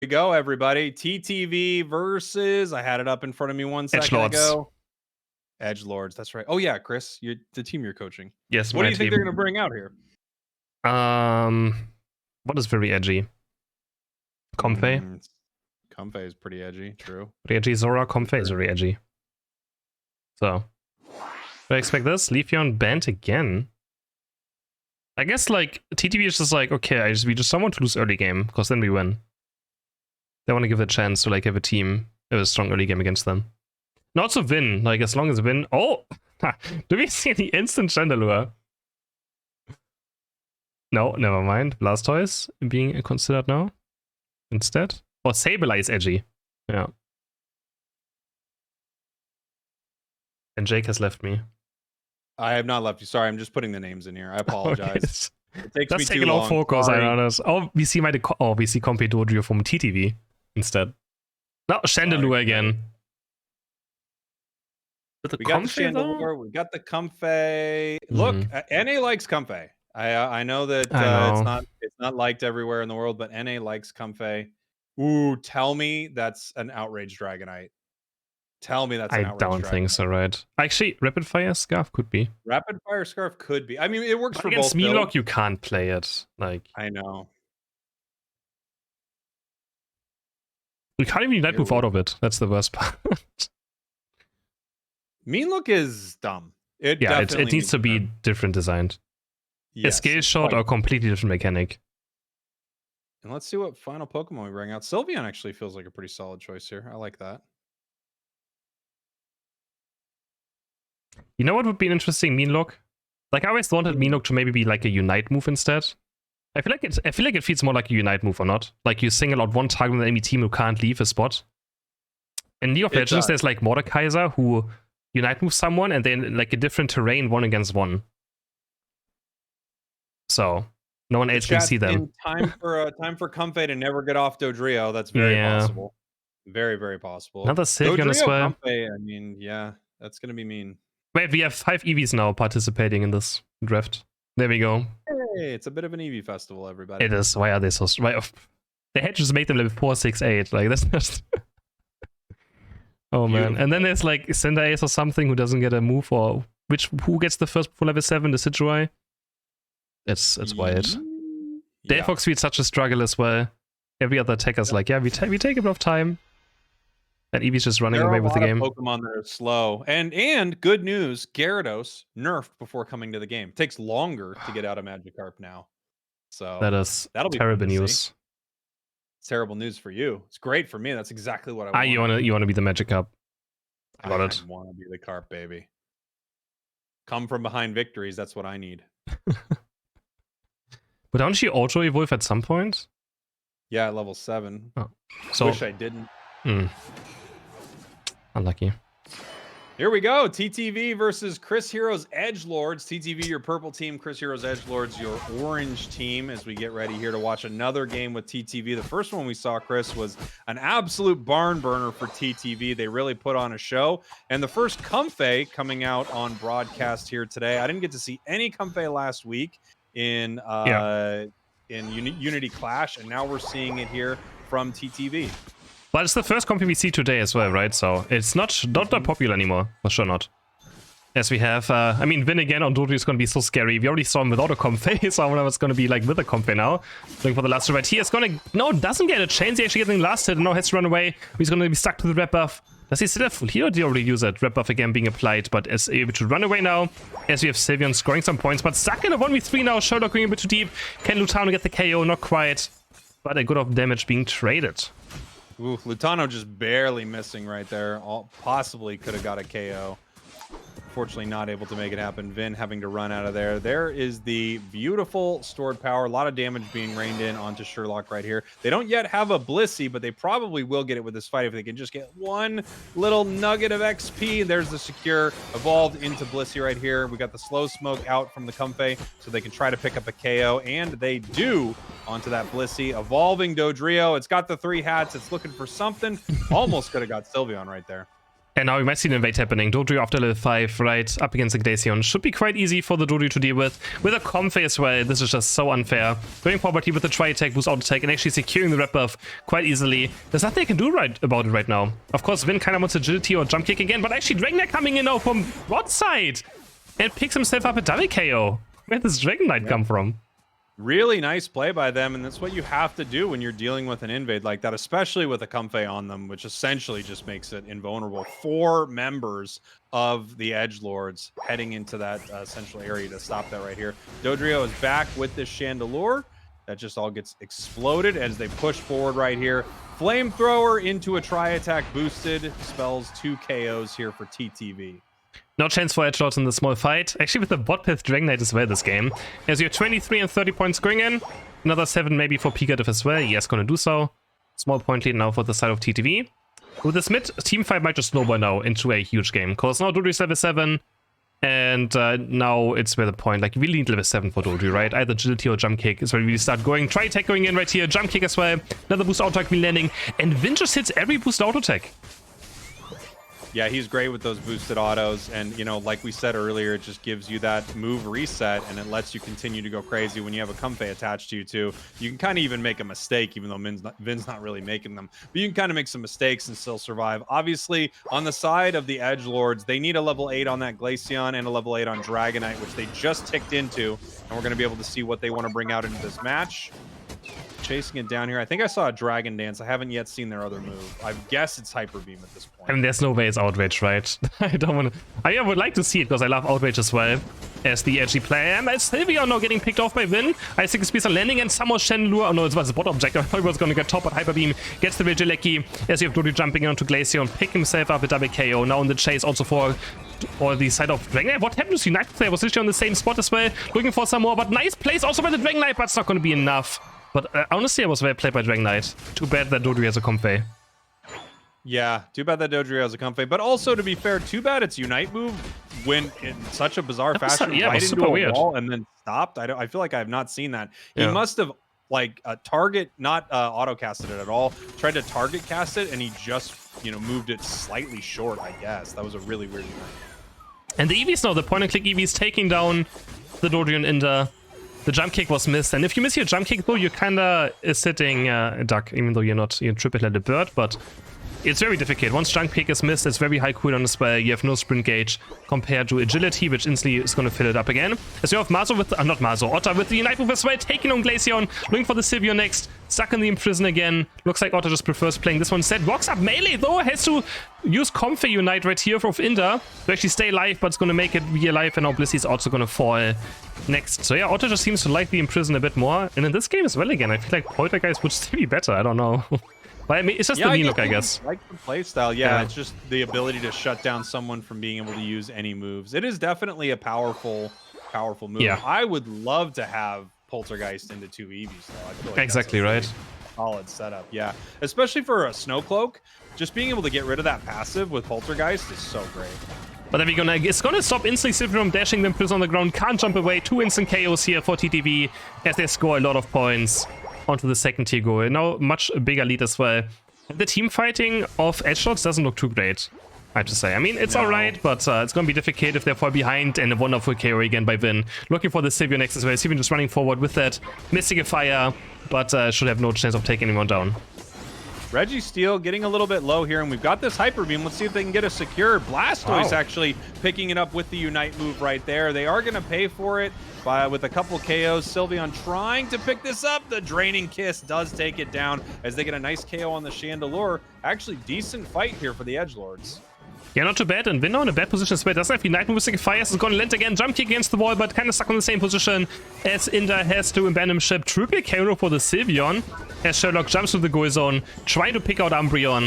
we go, everybody. TTV versus, I had it up in front of me 1 second Edgelords. ago. Edgelords, that's right. Oh yeah, Chris, you're the team you're coaching. Yes, what my do you think team. they're going to bring out here? What is very edgy? Comfey. Comfey is pretty edgy, true. Pretty edgy. Zora Comfey is very edgy. So, do I expect this? Leafeon banned again? I guess, like, TTV is just like, okay, we just don't want to lose early game, because then we win. They want to give it a chance to, like, have a team, have a strong early game against them. Not to win, like, as long as win. Oh! Do we see any instant Chandelure? No, never mind. Blastoise being considered now instead. Or Sableye is edgy. Yeah. And Jake has left me. I have not left you. Sorry, I'm just putting the names in here. I apologize. Okay. It takes That's me too taking long. off focus, I honest. Oh, we see Comfey Dodrio from TTV instead. No, Chandelure again. We got the Chandelure, we got the Comfey. Look, NA likes Comfey. I know that it's not liked everywhere in the world, but NA likes Comfey. Ooh, tell me that's an outrage Dragonite. Tell me that's an outrage Dragonite. I don't think so, right? Actually, Rapid Fire Scarf could be. Rapid Fire Scarf could be. I mean, it works for against both. Against Melock, you can't play it. Like, I know. You can't even Unite move out of it. That's the worst part. Meanlook is dumb. It needs to be different designed. Yes, a scale shot or completely different mechanic. And let's see what final Pokemon we bring out. Sylveon actually feels like a pretty solid choice here. I like that. You know what would be an interesting Meanlock? Like, I always wanted Meanlock to maybe be like a Unite move instead. I feel like it feels more like a Unite move or not. Like you single out one target on the enemy team who can't leave a spot. In League of Legends, there's like Mordekaiser who Unite moves someone and then like a different terrain 1-against-1. So no one else can see them. Time for Comfey to never get off Dodrio. That's very possible. Very, very possible. Another Sylveon as well. Comfey, I mean, yeah, that's gonna be mean. Wait, we have 5 EVs now participating in this draft. There we go. Hey, it's a bit of an EV festival, everybody. It is. Why are they so? They had to just make them level 4, 6, 8. Like that's just. Oh man! And then there's like Cinderace or something who doesn't get a move, or who gets the first for level 7? The Sidgewai. It's wild. Yeah. Delphox feels such a struggle as well. Every other attacker's like, yeah, we take a bit of time. And Eevee's just running away with the game. Pokemon that are slow. And good news, Gyarados nerfed before coming to the game. It takes longer to get out of Magikarp now. So that'll be terrible news. It's terrible news for you. It's great for me. That's exactly what I want. You want to be the Magikarp. I got it. I want to be the Carp, baby. Come from behind victories. That's what I need. But don't you auto evolve at some point? Yeah, at level 7. Oh. So wish I didn't. Unlucky. Here we go. TTV versus CrisHeroes Edgelords. TTV, your purple team. CrisHeroes Edgelords, your orange team. As we get ready here to watch another game with TTV. The first one we saw, Chris, was an absolute barn burner for TTV. They really put on a show. And the first Comfey coming out on broadcast here today. I didn't get to see any Comfey last week in Unity Clash, and now we're seeing it here from TTV. But it's the first Comfey we see today as well, right? So it's not that popular anymore. For sure not. As we have, I mean, Vin again on Dodrio is going to be so scary. We already saw him without a Comfey, so I wonder what's going to be like with a Comfey now. Looking for the last right here. It's going to, no, doesn't get a chance. He actually getting last hit and now has to run away. He's going to be stuck to the red buff. Does he still have full heal, or did he already use that red buff again being applied? But is able to run away now, as we have Sylveon scoring some points. But stuck in a 1v3 now. Sherlock going a bit too deep. Can Lutano get the KO? Not quite. But a good of damage being traded. Ooh, Lutano just barely missing right there. Possibly could have got a KO. Unfortunately, not able to make it happen. Vin having to run out of there. There is the beautiful stored power. A lot of damage being rained in onto Sherlock right here. They don't yet have a Blissey, but they probably will get it with this fight if they can just get one little nugget of XP. There's the secure evolved into Blissey right here. We got the slow smoke out from the Comfey, so they can try to pick up a KO, and they do onto that Blissey. Evolving Dodrio. It's got the 3 hats. It's looking for something. Almost could have got Sylveon right there. And now we might see an invade happening. Dodrio after level 5, right up against the Glaceon. Should be quite easy for the Dodrio to deal with. With a Comfey as well, this is just so unfair. Going forward here with the tri-attack, boost auto attack, and actually securing the rep buff quite easily. There's nothing I can do about it right now. Of course, Vin kind of wants agility or jump kick again, but actually Dragon Knight coming in now from what side? And picks himself up a double KO. Where does Dragon Knight come from? Really nice play by them, and that's what you have to do when you're dealing with an invade like that, especially with a Comfey on them, which essentially just makes it invulnerable. 4 members of the Edgelords heading into that central area to stop that right here. Dodrio is back with this Chandelure. That just all gets exploded as they push forward right here. Flamethrower into a tri-attack boosted. Spells 2 KOs here for TTV. No chance for Edgelords in the small fight. Actually, with the bot path Dragon Knight as well this game. As you have 23 and 30 points going in. Another 7 maybe for Pikatif as well. Yes, gonna do so. Small point lead now for the side of TTV. With this mid, team fight might just snowball now into a huge game. Because now Dodrio's level 7. And now it's where the point. Like, you really need level 7 for Dodrio, right? Either agility or jump kick is where we really start going. Tri-attack going in right here. Jump kick as well. Another boost auto attack landing. And Vin just hits every boost auto attack. Yeah, he's great with those boosted autos, and you know, like we said earlier, it just gives you that move reset, and it lets you continue to go crazy when you have a Comfey attached to you too. You can kind of even make a mistake, even though Vin's not really making them, but you can kind of make some mistakes and still survive. Obviously, on the side of the Edgelords, they need a level 8 on that Glaceon and a level 8 on Dragonite, which they just ticked into, and we're going to be able to see what they want to bring out into this match. Chasing it down here. I think I saw a Dragon Dance. I haven't yet seen their other move. I guess it's Hyper Beam at this point. I mean, there's no way it's Outrage, right? I don't want to... I would like to see it because I love Outrage as well as the edgy player. And Sylveon now getting picked off by Vin. I think it's on landing and somehow Chandelure. Oh no, it was a bot object. I thought he was going to get top, but Hyper Beam gets the Regieleki as you have Dodrio jumping onto Glaceon, pick himself up a double KO. Now in the chase also for the side of Dragon. What happened to United player? Was literally on the same spot as well, looking for some more, but nice place also by the Dragon Knight, but it's not going to be enough. But honestly, I was well played by Dragon Knight. Too bad that Dodrio has a Comfey. Yeah, too bad that Dodrio has a Comfey. But also, to be fair, too bad its Unite move went in such a bizarre fashion right into a wall and then stopped. I feel like I have not seen that. He must have like target, not auto casted it at all. Tried to target cast it, and he just moved it slightly short. I guess that was a really weird Unite. And the EVs now, the point and click EVs taking down the Dodrio and Inda. The jump kick was missed, and if you miss your jump kick, though, you're kinda sitting a duck, even though you're triple-headed bird, but it's very difficult. Once jump kick is missed, it's very high cooldown as well. You have no sprint gauge compared to agility, which instantly is gonna fill it up again. As you have Mazo with, not Mazo, Otta with the Unite move as well, taking on Glaceon, looking for the Sylveon next, stuck in the Imprison again. Looks like Otta just prefers playing this one instead. Walks up melee, though, has to use Comfey Unite right here for Inda to actually stay alive, but it's gonna make it be alive, and now Blissey's also gonna fall next. So yeah, Otta just seems to like the Imprison a bit more, and in this game as well again, I feel like Poltergeist would still be better, I don't know. But I mean, it's just the knee look, I guess. Like the playstyle, yeah, it's just the ability to shut down someone from being able to use any moves. It is definitely a powerful move. Yeah. I would love to have Poltergeist into 2 EVs, though. I feel like exactly right. Solid setup, yeah. Especially for a Snow Cloak, just being able to get rid of that passive with Poltergeist is so great. But then it's gonna stop instantly Sylveon from dashing them on the ground. Can't jump away. 2 instant KOs here for TTV as they score a lot of points onto the second tier goal. Now much bigger lead as well. The team fighting of Edgelords doesn't look too great, I have to say. I mean, it's alright, but it's gonna be difficult if they're far behind, and a wonderful KO again by Vin. Looking for the Sylveon next as well. Sylveon just running forward with that, missing a fire, but should have no chance of taking anyone down. Registeel getting a little bit low here, and we've got this Hyper Beam. Let's see if they can get a secure. Blastoise actually picking it up with the Unite move right there. They are going to pay for it with a couple KOs. Sylveon trying to pick this up. The Draining Kiss does take it down as they get a nice KO on the Chandelure. Actually, decent fight here for the Edgelords. Yeah, not too bad, and Vin now in a bad position as well. Doesn't have the Night Move Fire. Is going to land again. Jump kick against the wall, but kind of stuck on the same position as Inda has to abandon ship. Triple KO for the Sylveon as Sherlock jumps to the goal zone, trying to pick out Umbreon.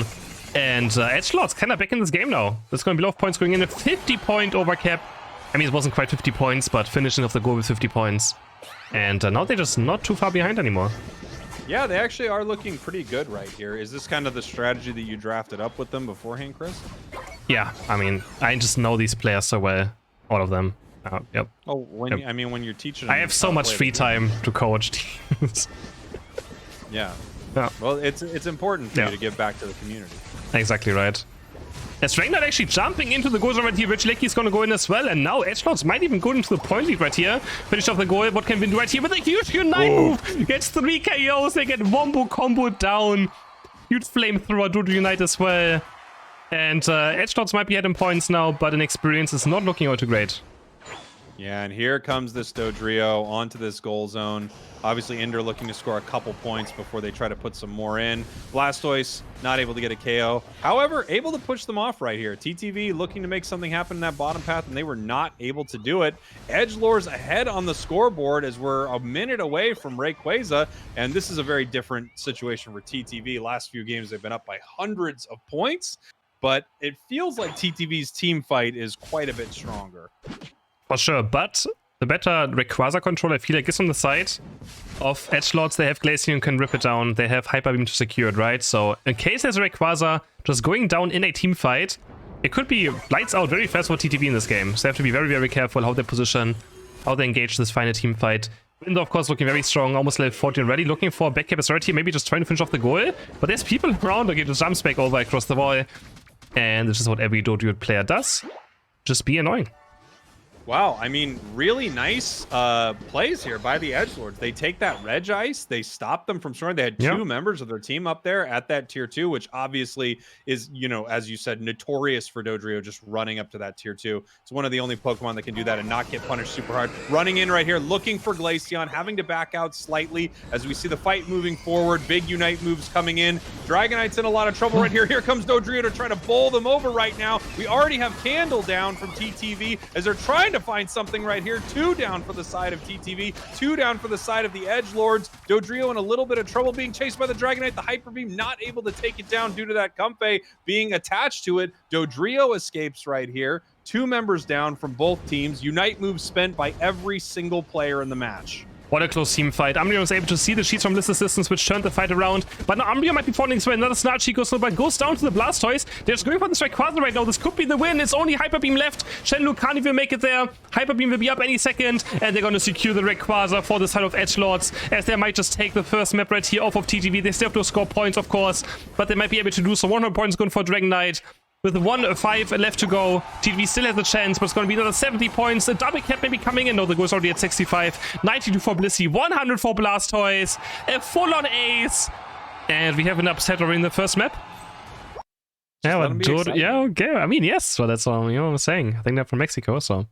And Edgelords kind of back in this game now. There's going to be a lot of points going in. A 50-point overcap. I mean, it wasn't quite 50 points, but finishing off the goal with 50 points. And now they're just not too far behind anymore. Yeah, they actually are looking pretty good right here. Is this kind of the strategy that you drafted up with them beforehand, Chris? Yeah, I mean, I just know these players so well, all of them. Yep. Oh, when you're teaching them, I have so much free time to coach teams. Yeah. Well, it's important for you to give back to the community. Exactly right. As Dragonite actually jumping into the goal zone right here. Regilecki is going to go in as well. And now Edgelords might even go into the point lead right here. Finish off the goal. What can Vin do right here with a huge Unite move? Gets 3 KOs. They get Wombo combo down. Huge flamethrower. Dodo Unite as well. And Edgelords might be adding points now, but an experience is not looking all too great. Yeah, and here comes this Dodrio onto this goal zone. Obviously, Ender looking to score a couple points before they try to put some more in. Blastoise not able to get a KO. However, able to push them off right here. TTV looking to make something happen in that bottom path, and they were not able to do it. Edgelords ahead on the scoreboard as we're a minute away from Rayquaza, and this is a very different situation for TTV. Last few games, they've been up by hundreds of points, but it feels like TTV's team fight is quite a bit stronger. For sure, but the better Rayquaza control, I feel like, is on the side of Edgelords. They have Glaceon and can rip it down. They have Hyper Beam to secure it, right? So in case there's a Rayquaza just going down in a team fight, it could be lights out very fast for TTV in this game. So they have to be very, very careful how they position, how they engage this final team fight. Windo, of course, looking very strong, almost level 14 already, looking for a back cap here, maybe just trying to finish off the goal. But there's people around. Okay, just jumps back over across the wall. And this is what every Doduo player does. Just be annoying. Wow, I mean, really nice plays here by the Edgelords. They take that Regice, they stop them from scoring. They had two members of their team up there at that tier 2, which obviously is, you know, as you said, notorious for Dodrio just running up to that tier 2. It's one of the only Pokemon that can do that and not get punished super hard. Running in right here, looking for Glaceon, having to back out slightly as we see the fight moving forward. Big Unite moves coming in. Dragonite's in a lot of trouble right here. Here comes Dodrio to try to bowl them over right now. We already have Candle down from TTV as they're trying to find something right here. 2 down for the side of TTV, 2 down for the side of the Edgelords. Dodrio in a little bit of trouble being chased by the Dragonite. The Hyper Beam not able to take it down due to that Comfey being attached to it. Dodrio escapes right here. 2 members down from both teams. Unite moves spent by every single player in the match. What a close team fight. Umbreon was able to see the sheets from List Assistance, which turned the fight around. But now Umbreon might be falling as well. Another Snarchi goes, but goes down to the Blastoise. They're just going for the Rayquaza right now. This could be the win. It's only Hyper Beam left. Shenlu can't even make it there. Hyper Beam will be up any second. And they're going to secure the Rayquaza for the side of Edgelords, as they might just take the first map right here off of TTV. They still have to score points, of course, but they might be able to do so. 100 points going for Dragonite. With 1-5 left to go, TTV still has a chance, but it's going to be another 70 points. A double cap maybe coming in. No, the goal's already at 65. 92 for Blissey, 100 for Blastoise. A full-on ace. And we have an upsetter in the first map. Yeah, okay. I mean, yes. So that's all, you know what I'm saying. I think they're from Mexico, so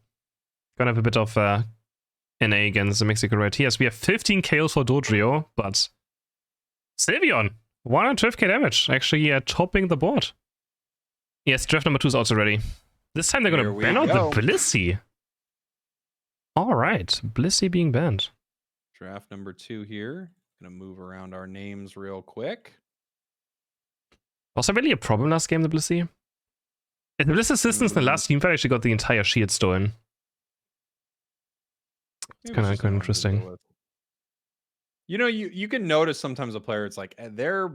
gonna have a bit of NA against Mexico right here. So we have 15 KOs for Dodrio, but Sylveon, 112k damage, actually topping the board. Yes, draft number 2 is also ready. This time they're going to ban out the Blissey. Alright, Blissey being banned. Draft number 2 here. Gonna move around our names real quick. Was there really a problem last game, the Blissey? The Bliss Assistance in the last team fight actually got the entire shield stolen. It's kind of interesting. You know, you can notice sometimes a player, it's like, they're,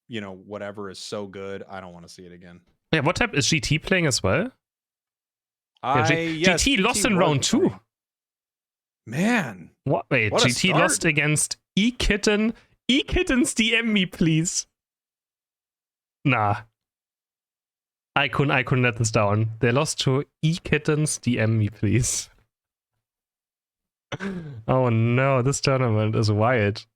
you know, whatever is so good, I don't want to see it again. Yeah, what type is GT playing as well? Yes, GT lost in round 2. Man. What? Wait, what GT lost against E-Kitten. E-Kittens, DM me, please. Nah. I couldn't let this down. They lost to E-Kittens, DM me, please. Oh no, this tournament is wild.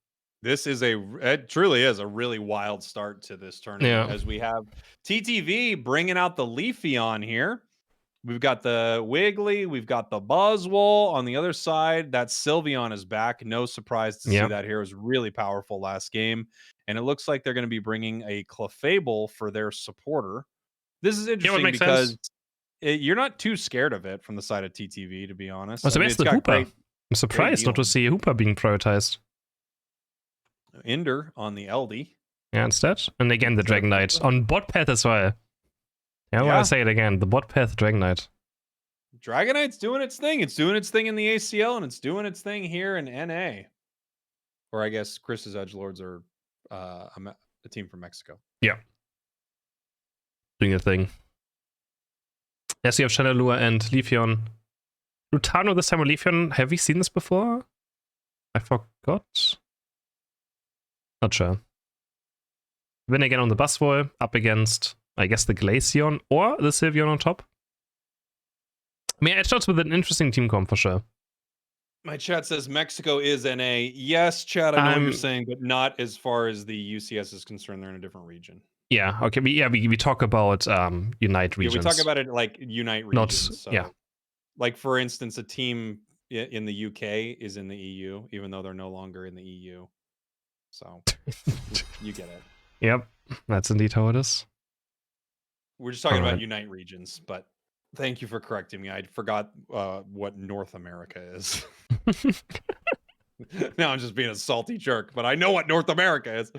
This is it truly is a really wild start to this tournament, as we have TTV bringing out the Leafeon here. We've got the Wiggly, we've got the Buzzwole on the other side. That Sylveon is back. No surprise to see that here. It was really powerful last game. And it looks like they're going to be bringing a Clefable for their supporter. This is interesting because you're not too scared of it from the side of TTV, to be honest. Oh, so it's the Hooper. I'm surprised not to see Hooper being prioritized. Ender on the LD. Yeah, instead. And again, the Dragonite on bot path as well. Yeah, I want to say it again. The bot path Dragonite. Dragonite's doing its thing. It's doing its thing in the ACL, and it's doing its thing here in NA. Or I guess Chris's Edgelords are a team from Mexico. Yeah. Doing a thing. Yes, you have Chandelure and Leafeon. Lutano this time or Leafeon. Have we seen this before? I forgot. Not sure. Win again on the Buzzwole, up against I guess the Glaceon or the Sylveon on top. I mean, Edgelords with an interesting team comp for sure. My chat says Mexico is NA. Yes, chat, I know what you're saying, but not as far as the UCS is concerned. They're in a different region. Yeah, okay. We talk about Unite regions. Yeah, we talk about it like Unite regions. Not, so, yeah. like, for instance, a team in the UK is in the EU, even though they're no longer in the EU. So, you get it. Yep, that's indeed how it is. We're just talking about Unite regions, but thank you for correcting me. I forgot what North America is. Now I'm just being a salty jerk, but I know what North America is.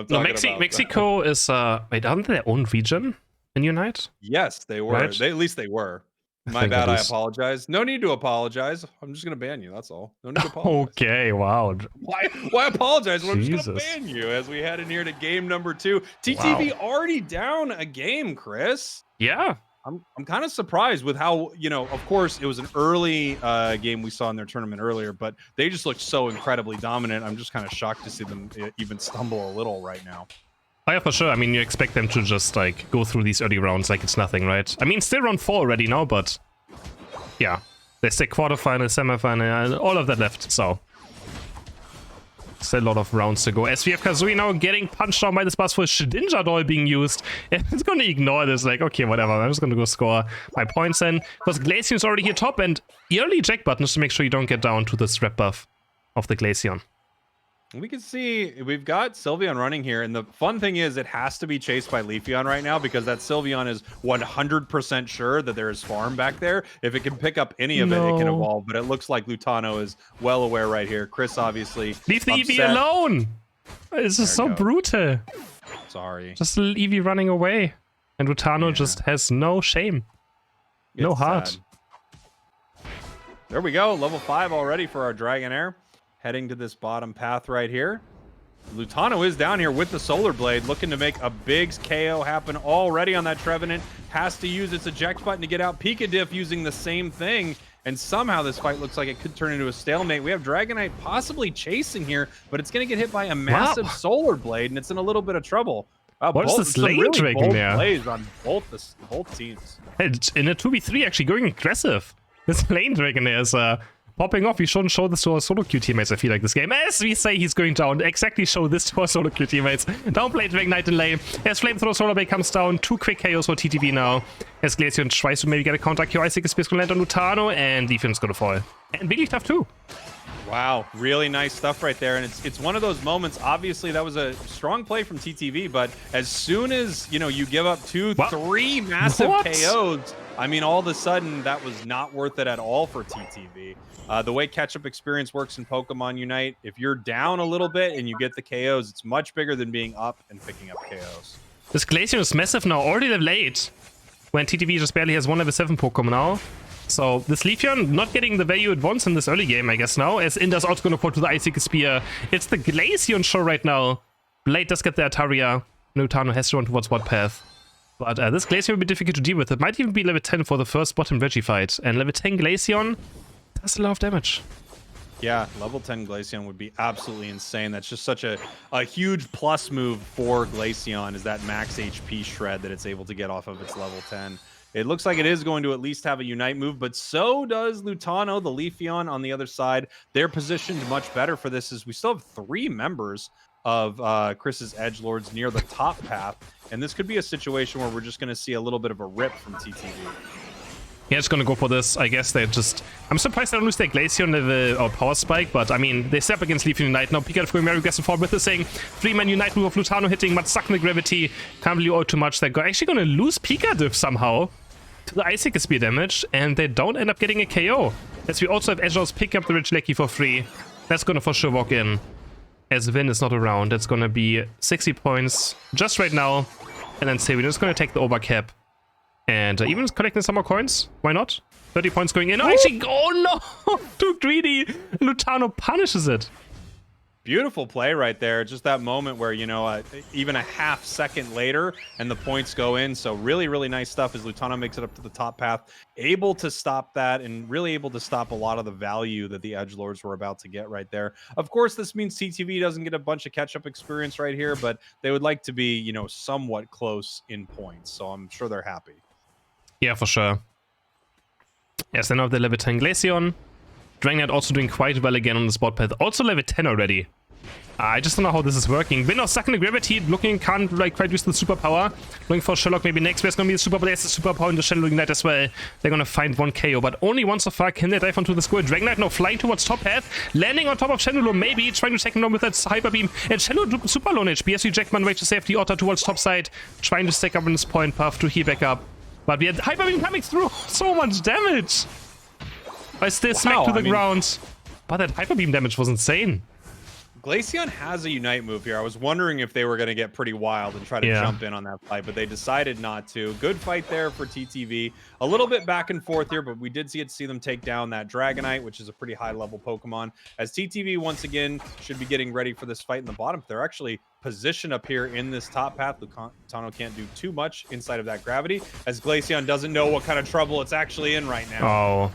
No, Mexico is wait, aren't they their own region in Unite? Yes, they were. Right? At least they were. My bad. I apologize. No need to apologize. I'm just gonna ban you. That's all. No need to apologize. Okay, wow. Why apologize when I'm just gonna ban you as we head in here to game number 2. TTV already down a game, Chris. Yeah. I'm kind of surprised with how, of course, it was an early game we saw in their tournament earlier, but they just looked so incredibly dominant. I'm just kind of shocked to see them even stumble a little right now. Oh, yeah, for sure. I mean, you expect them to just, like, go through these early rounds like it's nothing, right? I mean, still round 4 already now, but yeah. There's the quarterfinal, semifinal, and all of that left, so still a lot of rounds to go. As we have Kazooie now getting punched down by this bus for Shedinja doll being used. It's going to ignore this, like, okay, whatever. I'm just going to go score my points in. Because Glaceon's already here top, and early jack buttons to make sure you don't get down to the strap buff of the Glaceon. We can see we've got Sylveon running here, and the fun thing is it has to be chased by Leafeon right now because that Sylveon is 100% sure that there is farm back there. If it can pick up any of it, it can evolve, but it looks like Lutano is well aware right here. Chris obviously leave the Eevee alone! This is so brutal. Sorry. Just a little Eevee running away, and Lutano just has no shame. No heart. There we go, level 5 already for our Dragonair. Heading to this bottom path right here. Lutano is down here with the Solar Blade, looking to make a big KO happen already on that Trevenant. Has to use its eject button to get out. Pikadiff using the same thing, and somehow this fight looks like it could turn into a stalemate. We have Dragonite possibly chasing here, but it's going to get hit by a massive Solar Blade, and it's in a little bit of trouble. What's this lane dragon there? Plays on both teams. Hey, in a 2v3, actually going aggressive. This lane dragon there is popping off. We shouldn't show this to our solo queue teammates, I feel like, this game. As we say he's going down, exactly show this to our solo queue teammates. Downplay Dragonite in lane. As Flamethrower Solar Blade comes down, 2 quick KOs for TTV now. As Glaceon tries to maybe get a counter Q, I think it's going to land on Lutano, and Leafeon's going to fall. And Bigly tough too. Wow, really nice stuff right there, and it's one of those moments. Obviously, that was a strong play from TTV, but as soon as you give up 2, 3 massive KOs, I mean, all of a sudden that was not worth it at all for TTV. The way catch-up experience works in Pokemon Unite, if you're down a little bit and you get the KOs, it's much bigger than being up and picking up KOs. This Glaceon is massive now, already level 8, when TTV just barely has 1 level 7 Pokemon now. So this Leafeon not getting the value it wants in this early game, I guess now, as Inda's also going to fall to the Icicle Spear. It's the Glaceon show right now. Blade does get the Ataria. Lutano has to run towards what path. But this Glaceon will be difficult to deal with. It might even be level 10 for the first bottom Reggie fight. And level 10 Glaceon does a lot of damage. Yeah, level 10 Glaceon would be absolutely insane. That's just such a huge plus move for Glaceon, is that max HP shred that it's able to get off of its level 10. It looks like it is going to at least have a Unite move, but so does Lutano, the Leafeon on the other side. They're positioned much better for this, as we still have 3 members of Chris's Edgelords near the top path, and this could be a situation where we're just going to see a little bit of a rip from TTV. Yeah, it's gonna go for this. I guess they just... I'm surprised they don't lose their Glaceon level or Power Spike, but I mean, they step against Leafeon Unite. Now Pikachu going very aggressive forward with the thing. 3-man Unite move of Lutano hitting, but stuck in the gravity. Can't really all too much. They're actually gonna lose Pikachu somehow to the Icicle Spear damage, and they don't end up getting a KO. As we also have Edgelords pick up the Rich Lecky for free. That's gonna for sure walk in. As Vin is not around, that's gonna be 60 points just right now. And then Sylveon is gonna take the overcap. And even collecting some more coins. Why not? 30 points going in. Oh, actually, oh no! Too greedy! Lutano punishes it. Beautiful play right there. Just that moment where, you know, even a half second later and the points go in. So really, really nice stuff as Lutano makes it up to the top path, able to stop that and really able to stop a lot of the value that the Edgelords were about to get right there. Of course, this means TTV doesn't get a bunch of catch-up experience right here, but they would like to be, you know, somewhat close in points. So I'm sure they're happy. Yeah, for sure. Yes, then of the level 10 Glaceon. Dragonite also doing quite well again on the spot path. Also level 10 already. I just don't know how this is working. Vin now stuck in the gravity, looking, can't like quite use the superpower. Looking for Sherlock maybe next. There's gonna be a super, but there's a superpower in the Shadow Ignite as well. They're gonna find one KO, but only one so far. Can they dive onto the square? Dragonite now flying towards top path, landing on top of Chandelure, maybe trying to take him down with that Hyper Beam. And Chandelure super low on HP as we Jackman way to save the Otter towards top side, trying to stack up in this point path to heal back up. But we had Hyper Beam coming through, so much damage. I still smacked to the ground. But that Hyper Beam damage was insane. Glaceon has a Unite move here. I was wondering if they were going to get pretty wild and try to jump in on that fight, but they decided not to. Good fight there for TTV. A little bit back and forth here, but we did see them take down that Dragonite, which is a pretty high-level Pokemon. As TTV, once again, should be getting ready for this fight in the bottom. They're actually positioned up here in this top path. Lutano can't do too much inside of that gravity, as Glaceon doesn't know what kind of trouble it's actually in right now. Oh.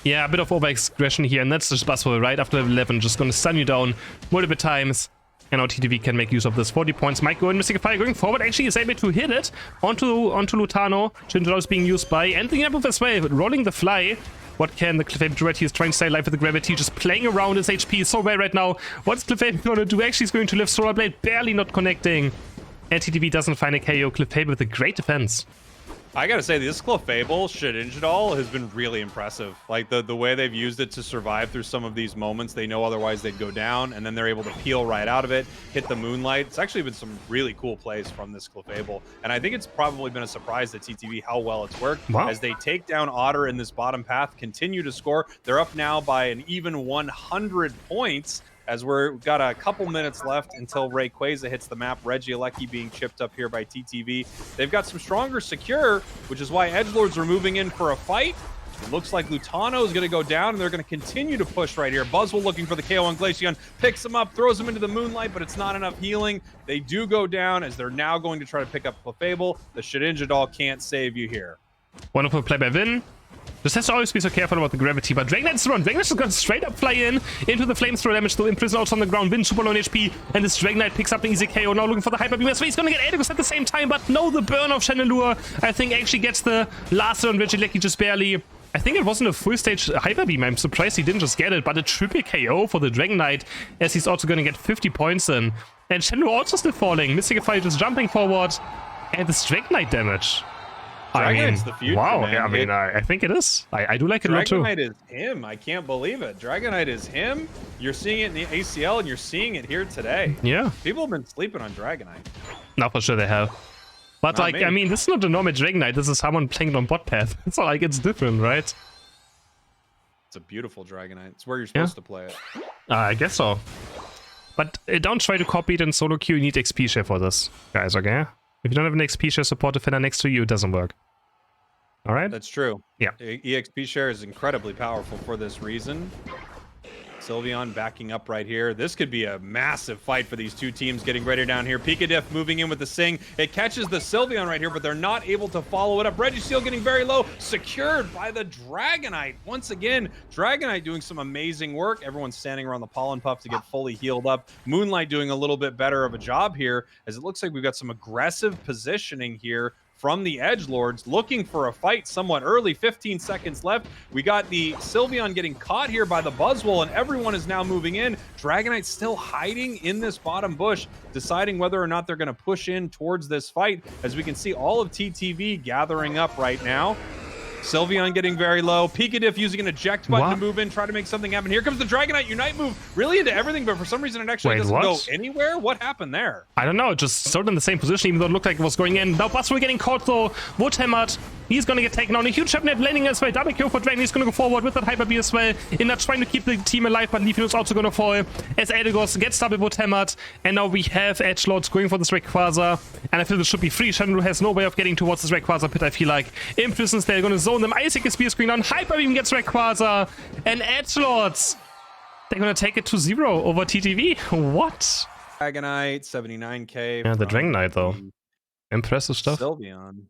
Yeah, a bit of over-aggression here, and that's just Buzzwole right after level 11, just gonna stun you down multiple times. And now TTV can make use of this. 40 points. Might go in. Mystic Fire going forward actually is able to hit it onto Lutano. Chandelure is being used by Anthony Apple as well, rolling the fly. What can the Clefable do right? He's trying to stay alive with the gravity, just playing around his HP so well right now. What's Clefable gonna do? Actually, he's going to live Solar Blade, barely not connecting. And TTV doesn't find a KO. Clefable with a great defense. I gotta say, this Clefable Shedinjadal has been really impressive. Like, the way they've used it to survive through some of these moments, they know otherwise they'd go down, and then they're able to peel right out of it, hit the Moonlight. It's actually been some really cool plays from this Clefable, and I think it's probably been a surprise to TTV how well it's worked. Wow. As they take down Otter in this bottom path, continue to score. They're up now by an even 100 points. As we've got a couple minutes left until Rayquaza hits the map. Regieleki being chipped up here by TTV. They've got some stronger secure, which is why Edgelords are moving in for a fight. It looks like Lutano is going to go down, and they're going to continue to push right here. Buzzwole looking for the KO on Glaceon, picks him up, throws him into the Moonlight, but it's not enough healing. They do go down as they're now going to try to pick up Clefable. The Shedinjadal can't save you here. Wonderful play by Vin. Just has to always be so careful about the gravity, but Dragonite's run. Dragonite's going to straight up fly into the flamethrower damage, though Imprison also on the ground. Vin super low on HP, and this Dragonite picks up the easy KO. Now looking for the Hyper Beam. He's going to get Edgelords at the same time, but no, the burn of Chandelure, I think, actually gets the last on Regieleki just barely. I think it wasn't a full stage Hyper Beam. I'm surprised he didn't just get it, but a triple KO for the Dragonite, as he's also going to get 50 points in. And Chandelure also still falling. Mystic Fire just jumping forward, and this Dragonite damage. Dragonite's the future, wow, man. Yeah, I mean, I think it is. I do like it a lot too. Dragonite is him. I can't believe it. Dragonite is him. You're seeing it in the ACL, and you're seeing it here today. Yeah. People have been sleeping on Dragonite. No, for sure they have. But, Not like, me. I mean, this is not a normal Dragonite. This is someone playing it on bot path. It's not like it's different, right? It's a beautiful Dragonite. It's where you're supposed to play it. I guess so. But don't try to copy it in solo queue. You need XP share for this, guys, okay? If you don't have an XP share support defender next to you, it doesn't work. All right? That's true. Yeah. EXP share is incredibly powerful for this reason. Sylveon backing up right here. This could be a massive fight for these two teams getting ready down here. Pikadiff moving in with the Sing. It catches the Sylveon right here, but they're not able to follow it up. Registeel getting very low, secured by the Dragonite. Once again, Dragonite doing some amazing work. Everyone's standing around the Pollen Puff to get fully healed up. Moonlight doing a little bit better of a job here, as it looks like we've got some aggressive positioning here from the Edgelords, looking for a fight somewhat early. 15 seconds left. We got the Sylveon getting caught here by the Buzzwole, and everyone is now moving in. Dragonite still hiding in this bottom bush, deciding whether or not they're going to push in towards this fight, as we can see all of TTV gathering up right now. Sylveon getting very low. Pikadiff using an eject button to move in, try to make something happen. Here comes the Dragonite Unite move, really into everything, but for some reason it actually doesn't go anywhere. What happened there? I don't know, it just stood in the same position, even though it looked like it was going in. Now Buzzwole getting caught though, wood hammered. He's gonna get taken on. A huge Sharpnet landing as well. Double kill for Dragon. He's gonna go forward with that Hyper Beam as well. In that trying to keep the team alive, but Leafeon is also gonna fall as Edgelords gets double wood hammered. And now we have Edgelords going for this Rayquaza. And I feel this should be free. Chandelure has no way of getting towards this Rayquaza pit, I feel like. Imprisons, they're gonna zone them. Icic Spear screen down. Hyper Beam gets Rayquaza. And Edgelords They're gonna take it to 0 over TTV. What? Dragonite, 79k. Yeah, the from Dragon Knight though. the Impressive stuff. Sylveon.